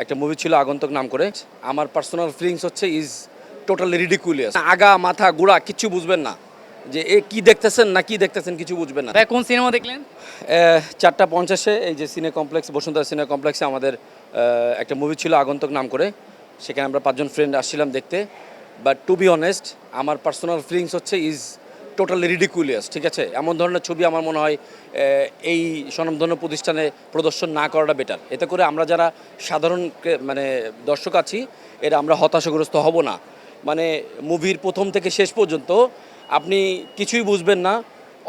একটা মুভি ছিল আগন্তুক নাম করে। আমার পার্সোনাল ফিলিংস হচ্ছে ইজ টোটালি রিডিকুলিয়াস। আগা মাথা গোড়া কিচ্ছু বুঝবেন না যে এ কি দেখতেছেন না কি দেখতেছেন কিছু বুঝবেন না। ভাই কোন সিনেমা দেখলেন? 4:50 এই যে সিনে কমপ্লেক্স, বসুন্ধরা সিনে কমপ্লেক্সে আমাদের একটা মুভি ছিল আগন্তুক নাম করে। সেখানে আমরা 5 জন ফ্রেন্ড আসছিলাম দেখতে। বাট টু বি অনেস্ট, আমার পার্সোনাল ফিলিংস হচ্ছে ইজ টোটালি রিডিকুলিয়াস। ঠিক আছে, এমন ধরনের ছবি আমার মনে হয় এই স্বনামধন্য প্রতিষ্ঠানে প্রদর্শন না করাটা বেটার। এতে করে আমরা যারা সাধারণ মানে দর্শক আছি এরা আমরা হতাশাগ্রস্ত হব না। মানে মুভির প্রথম থেকে শেষ পর্যন্ত আপনি কিছুই বুঝবেন না।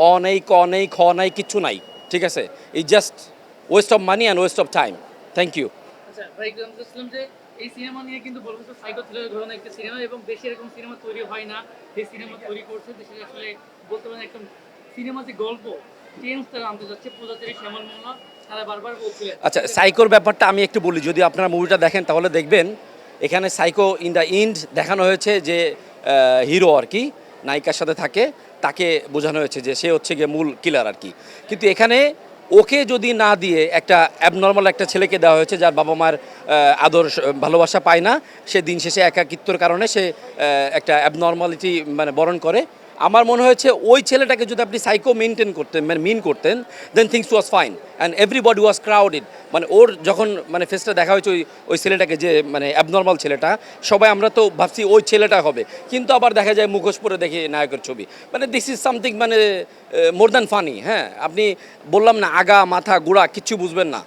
অ নেই, ক নেই, খ নাই, কিচ্ছু নাই। ঠিক আছে, এই just waste of money and waste of time. Thank you. আচ্ছা ভাই, জানতে চাচ্ছিলাম যে এই সিনেমা নিয়ে কিন্তু বলা হচ্ছে সাইকো থ্রিলার ধরনের একটা সিনেমা, এবং দেশে এরকম সিনেমা তৈরি হয় না। এই সিনেমা তৈরি করছে দেশে, আসলে বলতে পারেন একটা সিনেমা যে গল্প চেঞ্জ তারা আনতে যাচ্ছে। পূজাচেরি, শ্যামল মোল্লা তারা বারবার বলছিলেন। আচ্ছা, সাইকোর ব্যাপারটা আমি একটু বলি। যদি আপনারা মুভিটা দেখেন তাহলে দেখবেন এখানে সাইকো ইন দ্য এন্ড দেখানো হয়েছে যে হিরো আর কি নায়িকার সাথে থাকে, তাকে বোঝানো হয়েছে যে সে হচ্ছে গিয়ে মূল কিলার আর কি। কিন্তু এখানে ওকে যদি না দিয়ে একটা অ্যাবনর্মাল একটা ছেলেকে দেওয়া হয়েছে যার বাবা মার আদর ভালোবাসা পায় না, সে দিন শেষে একাকিত্বর কারণে সে একটা অ্যাবনর্মালিটি মানে বরণ করে। আমার মনে হয়েছে ওই ছেলেটাকে যদি আপনি সাইকো মেনটেন করতেন, মানে মিন করতেন, then things was fine and everybody was crowded. মানে ওর যখন মানে ফেসটা দেখা হয়েছে ওই ছেলেটাকে, যে মানে অ্যাবনর্মাল ছেলেটা, সবাই আমরা তো ভাবছি ওই ছেলেটা হবে, কিন্তু আবার দেখা যায় মুখোশ পরে দেখি নায়কের ছবি। মানে দিস ইজ সামথিং মানে মোর দ্যান ফানি। হ্যাঁ, আপনি বললাম না আগা মাথা গোড়া কিচ্ছু বুঝবেন না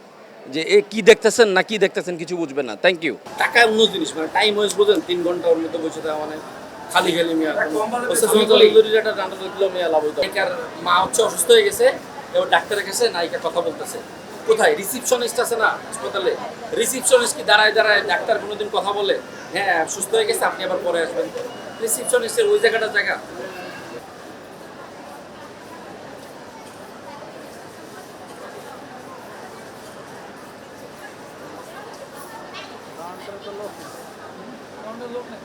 যে এ কি দেখতেছেন না কি দেখতেছেন কিছু বুঝবেন না। Thank you. টাকা অন্য জিনিস, মানে টাইম ওয়েস্ট বোঝেন। 3 ঘন্টা ওর মধ্যে বসে থাকা মানে খালি খালি মিয়া লাভ হইতো। নায়িকার মা হচ্ছে অসুস্থ হয়ে গেছে, এবার ডাক্তারের কাছে নায়িকা কথা বলতেছে। কোথায় রিসিপশনিস্ট আছে না হাসপাতালে, রিসিপশনিস্ট কি দাঁড়ায় দাঁড়ায় ডাক্তার কোনোদিন কথা বলে? হ্যাঁ, সুস্থ হয়ে গেছে, আপনি আবার পরে আসবেন। রিসিপশনিস্টের ওই জায়গাটা জায়গা। লোক না,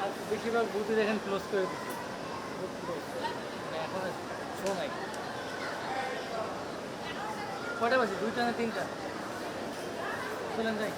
আর বেশিরভাগ বুথে দেখেন ক্লোজ করে দিচ্ছে। এখন শো নাই। কয়টা বাজে? 2টা না 3টা? চলেন যাই।